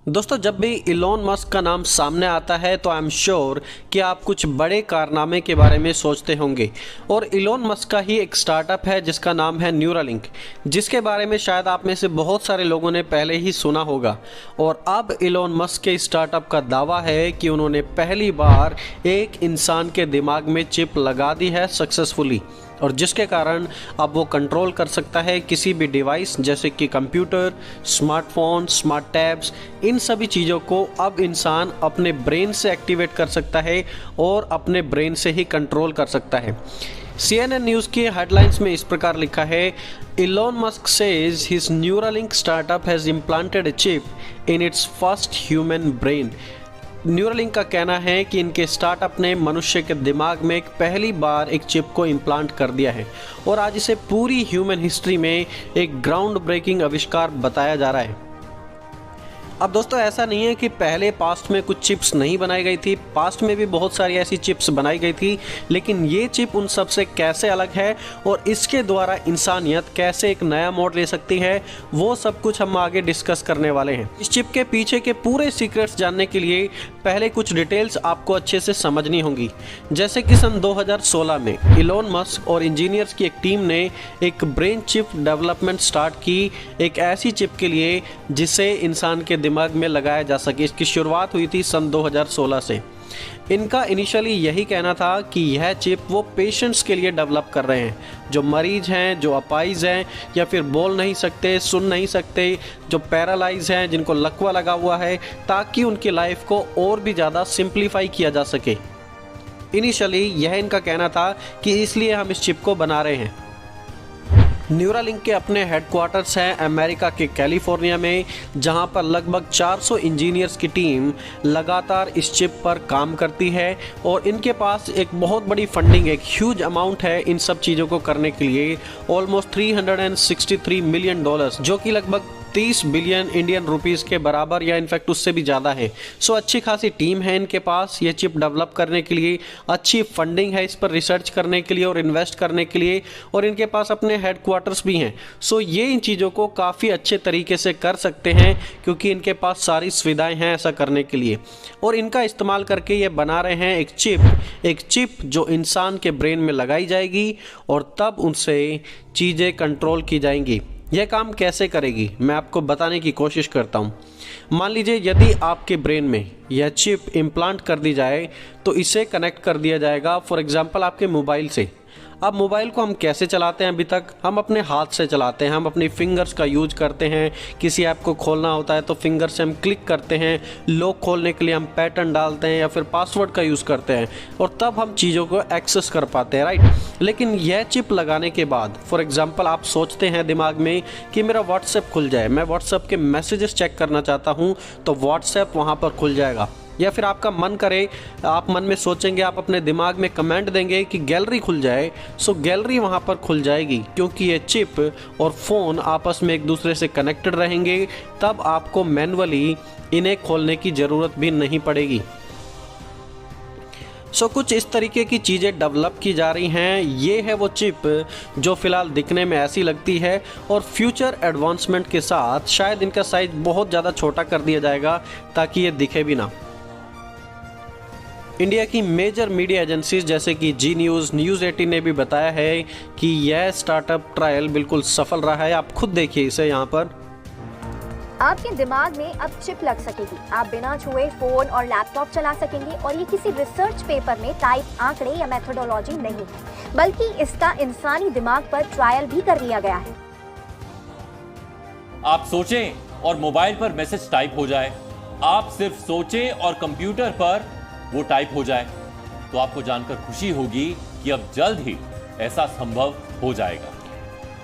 दोस्तों, जब भी इलॉन मस्क का नाम सामने आता है तो आई एम श्योर कि आप कुछ बड़े कारनामे के बारे में सोचते होंगे। और इलॉन मस्क का ही एक स्टार्टअप है जिसका नाम है न्यूरालिंक, जिसके बारे में शायद आप में से बहुत सारे लोगों ने पहले ही सुना होगा। और अब इलॉन मस्क के स्टार्टअप का दावा है कि उन्होंने पहली बार एक इंसान के दिमाग में चिप लगा दी है सक्सेसफुली, और जिसके कारण अब वो कंट्रोल कर सकता है किसी भी डिवाइस जैसे कि कंप्यूटर, स्मार्टफोन, स्मार्ट टैब्स, इन सभी चीज़ों को अब इंसान अपने ब्रेन से एक्टिवेट कर सकता है और अपने ब्रेन से ही कंट्रोल कर सकता है। CNN न्यूज़ की हेडलाइंस में इस प्रकार लिखा है, Elon Musk says his Neuralink startup has implanted a chip in its first human brain. Neuralink का कहना है कि इनके स्टार्टअप ने मनुष्य के दिमाग में पहली बार एक चिप को इम्प्लांट कर दिया है और आज इसे पूरी ह्यूमन हिस्ट्री में एक ग्राउंड ब्रेकिंग आविष्कार बताया जा रहा है। अब दोस्तों, ऐसा नहीं है कि पहले पास्ट में कुछ चिप्स नहीं बनाई गई थी, पास्ट में भी बहुत सारी ऐसी चिप्स बनाई गई थी, लेकिन ये चिप उन सब से कैसे अलग है और इसके द्वारा इंसानियत कैसे एक नया मोड़ ले सकती है, वो सब कुछ हम आगे डिस्कस करने वाले हैं। इस चिप के पीछे के पूरे सीक्रेट्स जानने के लिए पहले कुछ डिटेल्स आपको अच्छे से समझनी होंगी। जैसे कि सन 2016 में इलॉन मस्क और इंजीनियर्स की एक टीम ने एक ब्रेन चिप डेवलपमेंट स्टार्ट की, एक ऐसी चिप के लिए जिसे इंसान के दिमाग में लगाया जा सके। इसकी शुरुआत हुई थी सन 2016 से। इनका इनिशियली यही कहना था कि यह चिप वो पेशेंट्स के लिए डेवलप कर रहे हैं जो मरीज हैं, जो अपाइज हैं या फिर बोल नहीं सकते, सुन नहीं सकते, जो पैरालाइज हैं, जिनको लकवा लगा हुआ है, ताकि उनकी लाइफ को और भी ज़्यादा सिंप्लीफाई किया जा सके। इनिशियली यह इनका कहना था कि इसलिए हम इस चिप को बना रहे हैं। न्यूरालिंक के अपने हेडक्वार्टर्स हैं अमेरिका के कैलिफोर्निया में, जहां पर लगभग 400 इंजीनियर्स की टीम लगातार इस चिप पर काम करती है और इनके पास एक बहुत बड़ी फंडिंग, एक ह्यूज अमाउंट है इन सब चीज़ों को करने के लिए, ऑलमोस्ट $363 मिलियन, जो कि लगभग 30 बिलियन इंडियन रुपीस के बराबर या इनफैक्ट उससे भी ज़्यादा है। सो अच्छी खासी टीम है इनके पास ये चिप डेवलप करने के लिए, अच्छी फंडिंग है इस पर रिसर्च करने के लिए और इन्वेस्ट करने के लिए, और इनके पास अपने हेडक्वार्टर्स भी हैं। सो ये इन चीज़ों को काफ़ी अच्छे तरीके से कर सकते हैं क्योंकि इनके पास सारी सुविधाएं हैं ऐसा करने के लिए, और इनका इस्तेमाल करके ये बना रहे हैं एक चिप जो इंसान के ब्रेन में लगाई जाएगी और तब उनसे चीज़ें कंट्रोल की जाएंगी। यह काम कैसे करेगी मैं आपको बताने की कोशिश करता हूँ। मान लीजिए यदि आपके ब्रेन में यह चिप इम्प्लांट कर दी जाए तो इसे कनेक्ट कर दिया जाएगा फॉर एग्जांपल आपके मोबाइल से। अब मोबाइल को हम कैसे चलाते हैं? अभी तक हम अपने हाथ से चलाते हैं, हम अपनी फिंगर्स का यूज करते हैं। किसी ऐप को खोलना होता है तो फिंगर से हम क्लिक करते हैं, लॉक खोलने के लिए हम पैटर्न डालते हैं या फिर पासवर्ड का यूज़ करते हैं और तब हम चीज़ों को एक्सेस कर पाते हैं, राइट। लेकिन यह चिप लगाने के बाद फॉर एग्जाम्पल आप सोचते हैं दिमाग में कि मेरा व्हाट्सएप खुल जाए, मैं व्हाट्सएप के मैसेजेस चेक करना चाहता हूँ तो व्हाट्सएप वहाँ पर खुल जाएगा। या फिर आपका मन करे, आप मन में सोचेंगे, आप अपने दिमाग में कमेंट देंगे कि गैलरी खुल जाए, सो गैलरी वहाँ पर खुल जाएगी क्योंकि ये चिप और फ़ोन आपस में एक दूसरे से कनेक्टेड रहेंगे। तब आपको मैन्युअली इन्हें खोलने की ज़रूरत भी नहीं पड़ेगी। सो कुछ इस तरीके की चीज़ें डेवलप की जा रही हैं। ये है वो चिप जो फ़िलहाल दिखने में ऐसी लगती है और फ्यूचर एडवांसमेंट के साथ शायद इनका साइज़ बहुत ज़्यादा छोटा कर दिया जाएगा ताकि ये दिखे भी ना। इंडिया की मेजर मीडिया एजेंसीज जैसे कि जी न्यूज़, न्यूज़ 18 ने भी बताया है कि यह स्टार्टअप ट्रायल बिल्कुल सफल रहा है। आप खुद देखिए इसे यहाँ पर। आपके दिमाग में अब चिप लग सकेगी, आप बिना छुए फोन और लैपटॉप चला सकेंगे और ये किसी रिसर्च पेपर में टाइप आंकड़े या मेथोडोलॉजी नहीं है, बल्कि इसका इंसानी दिमाग पर ट्रायल भी कर लिया गया है। आप सोचें और मोबाइल पर मैसेज टाइप हो जाए, आप सिर्फ सोचें और कंप्यूटर पर वो टाइप हो जाए, तो आपको जानकर खुशी होगी कि अब जल्द ही ऐसा संभव हो जाएगा।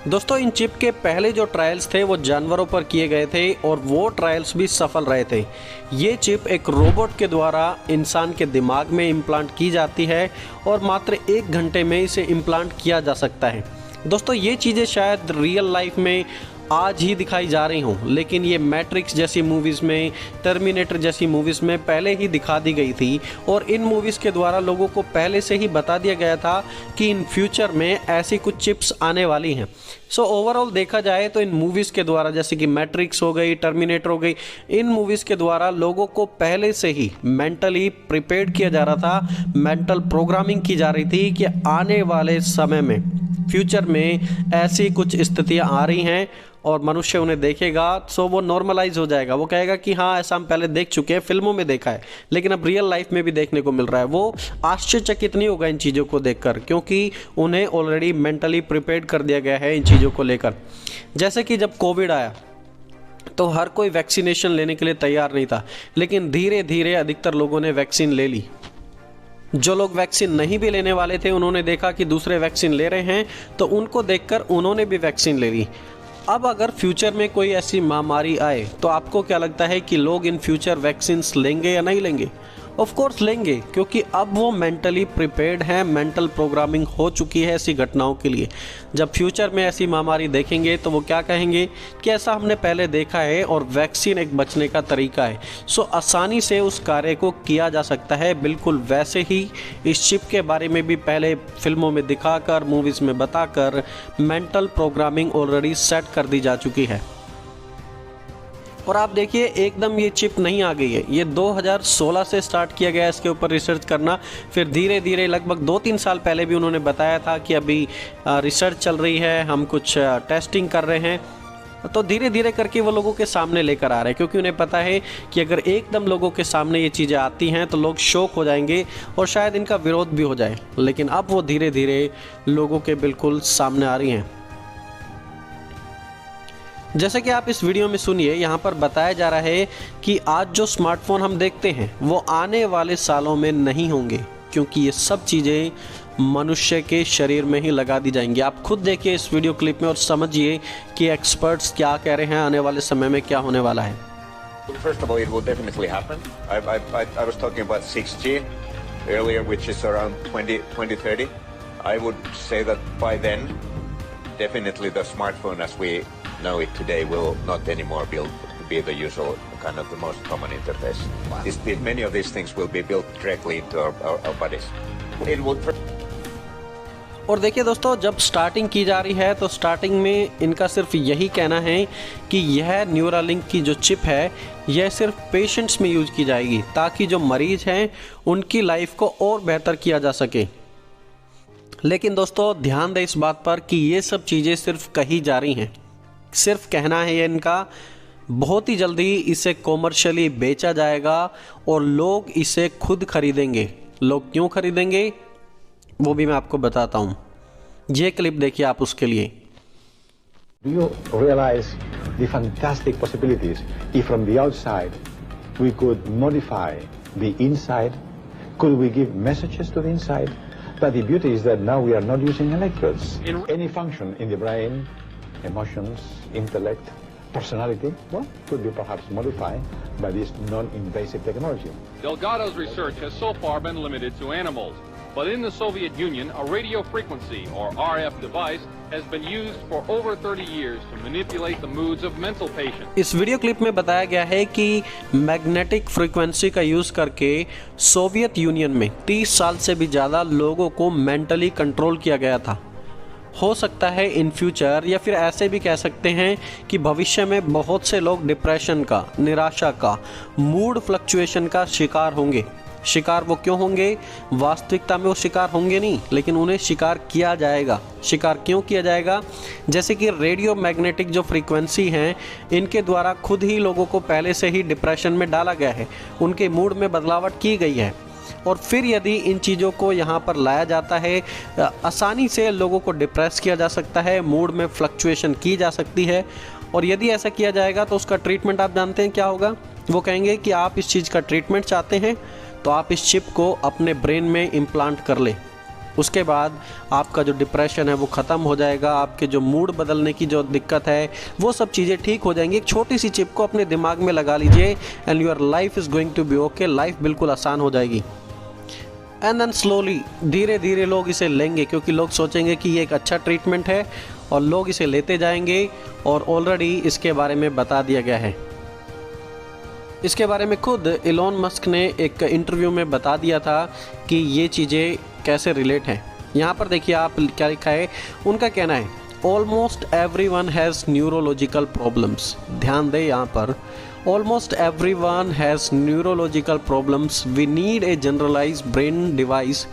दोस्तों, इन चिप के पहले जो ट्रायल्स थे वो जानवरों पर किए गए थे और वो ट्रायल्स भी सफल रहे थे। ये चिप एक रोबोट के द्वारा इंसान के दिमाग में इम्प्लांट की जाती है और मात्र 1 घंटे में इसे इम्प्लांट किया जा सकता है। दोस्तों, ये चीज़ें शायद रियल लाइफ में आज ही दिखाई जा रही हों, लेकिन ये मैट्रिक्स जैसी मूवीज़ में, टर्मिनेटर जैसी मूवीज़ में पहले ही दिखा दी गई थी और इन मूवीज़ के द्वारा लोगों को पहले से ही बता दिया गया था कि इन फ्यूचर में ऐसी कुछ चिप्स आने वाली हैं। सो ओवरऑल देखा जाए तो इन मूवीज़ के द्वारा, जैसे कि मैट्रिक्स हो गई, टर्मिनेटर हो गई, इन मूवीज़ के द्वारा लोगों को पहले से ही मेंटली प्रिपेयर्ड किया जा रहा था, मेंटल प्रोग्रामिंग की जा रही थी कि आने वाले समय में, फ्यूचर में ऐसी कुछ स्थितियां आ रही हैं और मनुष्य उन्हें देखेगा सो वो नॉर्मलाइज हो जाएगा। वो कहेगा कि हाँ, ऐसा हम पहले देख चुके हैं, फिल्मों में देखा है, लेकिन अब रियल लाइफ में भी देखने को मिल रहा है। वो आश्चर्यचकित नहीं होगा इन चीज़ों को देखकर, क्योंकि उन्हें ऑलरेडी मेंटली प्रिपेयर्ड कर दिया गया है इन चीज़ों को लेकर। जैसे कि जब कोविड आया तो हर कोई वैक्सीनेशन लेने के लिए तैयार नहीं था, लेकिन धीरे धीरे अधिकतर लोगों ने वैक्सीन ले ली। जो लोग वैक्सीन नहीं भी लेने वाले थे, उन्होंने देखा कि दूसरे वैक्सीन ले रहे हैं तो उनको देखकर उन्होंने भी वैक्सीन ले ली। अब अगर फ्यूचर में कोई ऐसी महामारी आए तो आपको क्या लगता है कि लोग इन फ्यूचर वैक्सीन्स लेंगे या नहीं लेंगे? ऑफ कोर्स लेंगे, क्योंकि अब वो मेंटली प्रिपेयर्ड हैं, मेंटल प्रोग्रामिंग हो चुकी है ऐसी घटनाओं के लिए। जब फ्यूचर में ऐसी महामारी देखेंगे तो वो क्या कहेंगे कि ऐसा हमने पहले देखा है और वैक्सीन एक बचने का तरीका है। सो आसानी से उस कार्य को किया जा सकता है। बिल्कुल वैसे ही इस चिप के बारे में भी पहले फिल्मों में दिखाकर, मूवीज़ में बताकर मेंटल प्रोग्रामिंग ऑलरेडी सेट कर दी जा चुकी है। और आप देखिए, एकदम ये चिप नहीं आ गई है, ये 2016 से स्टार्ट किया गया इसके ऊपर रिसर्च करना। फिर धीरे धीरे लगभग 2-3 साल पहले भी उन्होंने बताया था कि अभी रिसर्च चल रही है, हम कुछ टेस्टिंग कर रहे हैं। तो धीरे धीरे करके वो लोगों के सामने लेकर आ रहे हैं, क्योंकि उन्हें पता है कि अगर एकदम लोगों के सामने ये चीज़ें आती हैं तो लोग शॉक हो जाएंगे और शायद इनका विरोध भी हो जाए। लेकिन अब वो धीरे धीरे लोगों के बिल्कुल सामने आ रही हैं। जैसे कि आप इस वीडियो में सुनिए, यहाँ पर बताया जा रहा है कि आज जो स्मार्टफोन हम देखते हैं वो आने वाले सालों में नहीं होंगे, क्योंकि ये सब चीज़ें मनुष्य के शरीर में ही लगा दी जाएंगी। आप खुद देखिए इस वीडियो क्लिप में और समझिए कि एक्सपर्ट्स क्या कह रहे हैं, आने वाले समय में क्या होने वाला है। First of all, it will definitely happen. I was talking about 6G earlier, which is around 2030. I would say that by then, definitely the smartphone as we know it today will not anymore be the usual kind of the most common interface. Many of these things will be built directly into our bodies. It would. और देखिए दोस्तों, जब starting की जा रही है तो starting में इनका सिर्फ यही कहना है कि यह न्यूरालिंक की जो चिप है यह सिर्फ पेशेंट्स में यूज की जाएगी, ताकि जो मरीज हैं उनकी लाइफ को और बेहतर किया जा सके। लेकिन दोस्तों ध्यान दें इस बात पर कि ये सब चीज़ें सिर्फ कही जा रही हैं, सिर्फ कहना है ये इनका। बहुत ही जल्दी इसे कॉमर्शियली बेचा जाएगा और लोग इसे खुद खरीदेंगे। लोग क्यों खरीदेंगे वो भी मैं आपको बताता हूँ। ये क्लिप देखिए आप उसके लिए। Do you realize the fantastic possibilities if from the outside we could modify the inside? Could we give messages to the inside? But the beauty is that now we are not using electrodes. Any function in the brain, emotions, intellect, personality, well, could be perhaps modified by this non-invasive technology. Delgado's research has so far been limited to animals, but in the Soviet Union, a radio frequency, or RF device, has been used for over 30 years to manipulate the moods of mental patients. इस video clip में बताया गया है कि magnetic frequency का use करके Soviet union में 30 साल से भी ज़्यादा लोगों को मेंटली कंट्रोल किया गया था। हो सकता है इन फ्यूचर, या फिर ऐसे भी कह सकते हैं कि भविष्य में बहुत से लोग डिप्रेशन का, निराशा का, मूड फ्लक्चुएशन का शिकार होंगे। शिकार वो क्यों होंगे? वास्तविकता में वो शिकार होंगे नहीं, लेकिन उन्हें शिकार किया जाएगा। शिकार क्यों किया जाएगा? जैसे कि रेडियो मैग्नेटिक जो फ्रीक्वेंसी हैं, इनके द्वारा खुद ही लोगों को पहले से ही डिप्रेशन में डाला गया है, उनके मूड में बदलावट की गई है। और फिर यदि इन चीज़ों को यहाँ पर लाया जाता है, आसानी से लोगों को डिप्रेस किया जा सकता है, मूड में फ्लक्चुएशन की जा सकती है। और यदि ऐसा किया जाएगा तो उसका ट्रीटमेंट आप जानते हैं क्या होगा? वो कहेंगे कि आप इस चीज़ का ट्रीटमेंट चाहते हैं तो आप इस चिप को अपने ब्रेन में इम्प्लांट कर ले। उसके बाद आपका जो डिप्रेशन है वो ख़त्म हो जाएगा, आपके जो मूड बदलने की जो दिक्कत है वो सब चीज़ें ठीक हो जाएंगी। एक छोटी सी चिप को अपने दिमाग में लगा लीजिए and your life is going to be okay. Life बिल्कुल आसान हो जाएगी। एंड देन स्लोली, धीरे धीरे लोग इसे लेंगे, क्योंकि लोग सोचेंगे कि ये एक अच्छा ट्रीटमेंट है और लोग इसे लेते जाएंगे और ऑलरेडी इसके बारे में बता दिया गया है। इसके बारे में खुद इलॉन मस्क ने एक इंटरव्यू में बता दिया था कि ये चीज़ें कैसे रिलेट हैं। यहाँ पर देखिए आप क्या लिखा है, उनका कहना है almost everyone has neurological problems. ध्यान दें यहाँ पर, almost everyone has neurological problems, we need a generalized brain device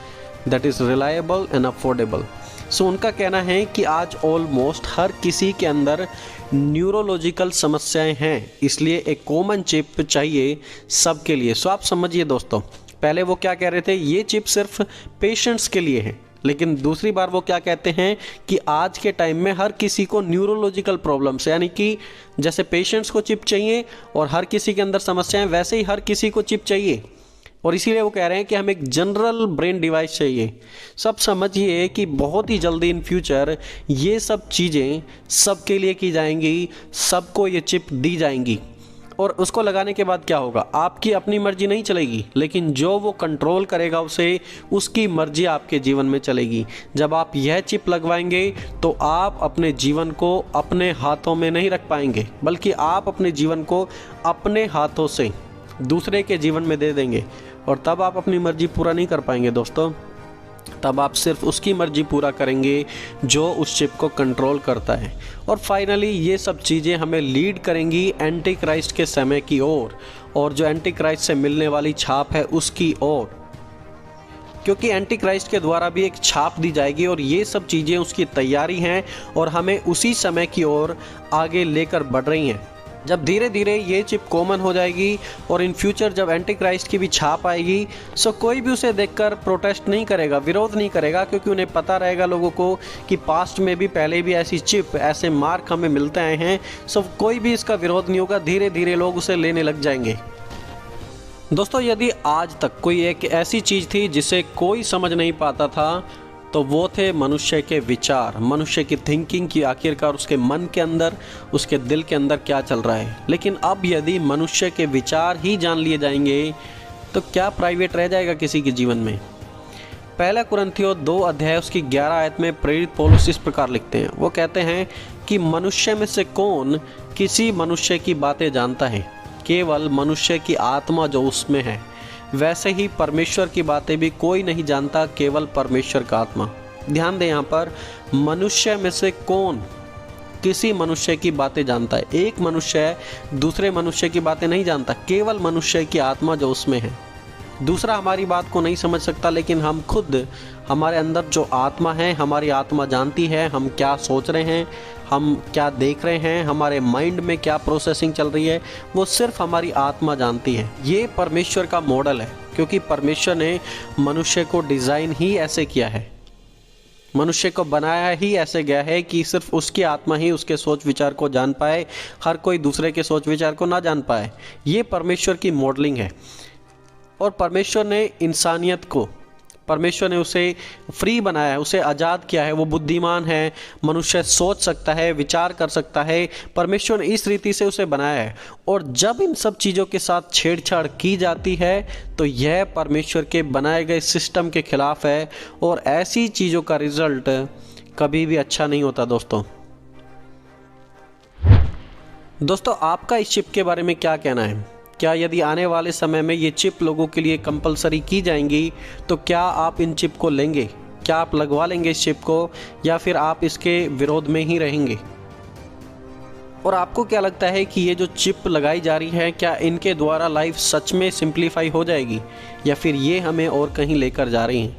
that is reliable and affordable. So उनका कहना है कि आज ऑलमोस्ट हर किसी के अंदर न्यूरोलॉजिकल समस्याएं हैं, इसलिए एक कॉमन चिप चाहिए सबके लिए। सो आप समझिए दोस्तों, पहले वो क्या कह रहे थे, ये चिप सिर्फ पेशेंट्स के लिए है, लेकिन दूसरी बार वो क्या कहते हैं कि आज के टाइम में हर किसी को न्यूरोलॉजिकल प्रॉब्लम्स, यानी कि जैसे पेशेंट्स को चिप चाहिए और हर किसी के अंदर समस्याएं, वैसे ही हर किसी को चिप चाहिए। और इसीलिए वो कह रहे हैं कि हमें एक जनरल ब्रेन डिवाइस चाहिए। सब समझिए कि बहुत ही जल्दी इन फ्यूचर ये सब चीज़ें सबके लिए की जाएंगी, सबको ये चिप दी जाएंगी। और उसको लगाने के बाद क्या होगा, आपकी अपनी मर्जी नहीं चलेगी, लेकिन जो वो कंट्रोल करेगा उसे, उसकी मर्जी आपके जीवन में चलेगी। जब आप यह चिप लगवाएंगे तो आप अपने जीवन को अपने हाथों में नहीं रख पाएंगे, बल्कि आप अपने जीवन को अपने हाथों से दूसरे के जीवन में दे देंगे। और तब आप अपनी मर्जी पूरा नहीं कर पाएंगे दोस्तों, तब आप सिर्फ उसकी मर्जी पूरा करेंगे जो उस चिप को कंट्रोल करता है। और फाइनली ये सब चीज़ें हमें लीड करेंगी एंटी क्राइस्ट के समय की ओर, और जो एंटी क्राइस्ट से मिलने वाली छाप है उसकी ओर, क्योंकि एंटी क्राइस्ट के द्वारा भी एक छाप दी जाएगी और ये सब चीज़ें उसकी तैयारी हैं और हमें उसी समय की ओर आगे लेकर बढ़ रही हैं। जब धीरे धीरे ये चिप कॉमन हो जाएगी और इन फ्यूचर जब एंटी क्राइस्ट की भी छाप आएगी, सो कोई भी उसे देखकर प्रोटेस्ट नहीं करेगा, विरोध नहीं करेगा, क्योंकि उन्हें पता रहेगा लोगों को कि पास्ट में भी पहले भी ऐसी चिप, ऐसे मार्क हमें मिलते आए हैं। सो कोई भी इसका विरोध नहीं होगा, धीरे धीरे लोग उसे लेने लग जाएंगे। दोस्तों, यदि आज तक कोई एक ऐसी चीज़ थी जिसे कोई समझ नहीं पाता था तो वो थे मनुष्य के विचार, मनुष्य की थिंकिंग की आखिरकार उसके मन के अंदर, उसके दिल के अंदर क्या चल रहा है। लेकिन अब यदि मनुष्य के विचार ही जान लिए जाएंगे तो क्या प्राइवेट रह जाएगा किसी के जीवन में। पहला कुरिन्थियों 2 अध्याय उसकी 11 आयत में प्रेरित पौलुस इस प्रकार लिखते हैं, वो कहते हैं कि मनुष्य में से कौन किसी मनुष्य की बातें जानता है, केवल मनुष्य की आत्मा जो उसमें है। वैसे ही परमेश्वर की बातें भी कोई नहीं जानता, केवल परमेश्वर का आत्मा। ध्यान दें, यहाँ पर मनुष्य में से कौन किसी मनुष्य की बातें जानता है। एक मनुष्य दूसरे मनुष्य की बातें नहीं जानता, केवल मनुष्य की आत्मा जो उसमें है। दूसरा हमारी बात को नहीं समझ सकता, लेकिन हम खुद, हमारे अंदर जो आत्मा है, हमारी आत्मा जानती है हम क्या सोच रहे हैं, हम क्या देख रहे हैं, हमारे माइंड में क्या प्रोसेसिंग चल रही है, वो सिर्फ हमारी आत्मा जानती है। ये परमेश्वर का मॉडल है, क्योंकि परमेश्वर ने मनुष्य को डिज़ाइन ही ऐसे किया है, मनुष्य को बनाया ही ऐसे गया है कि सिर्फ उसकी आत्मा ही उसके सोच विचार को जान पाए, हर कोई दूसरे के सोच विचार को ना जान पाए। ये परमेश्वर की मॉडलिंग है। और परमेश्वर ने इंसानियत को, परमेश्वर ने उसे फ्री बनाया है, उसे आज़ाद किया है। वो बुद्धिमान है, मनुष्य सोच सकता है, विचार कर सकता है। परमेश्वर ने इस रीति से उसे बनाया है। और जब इन सब चीज़ों के साथ छेड़छाड़ की जाती है तो यह परमेश्वर के बनाए गए सिस्टम के खिलाफ है, और ऐसी चीज़ों का रिजल्ट कभी भी अच्छा नहीं होता। दोस्तों आपका इस चिप के बारे में क्या कहना है? क्या यदि आने वाले समय में ये चिप लोगों के लिए कंपलसरी की जाएंगी तो क्या आप इन चिप को लेंगे? क्या आप लगवा लेंगे इस चिप को, या फिर आप इसके विरोध में ही रहेंगे? और आपको क्या लगता है कि ये जो चिप लगाई जा रही है, क्या इनके द्वारा लाइफ सच में सिंप्लीफाई हो जाएगी, या फिर ये हमें और कहीं लेकर जा रही हैं?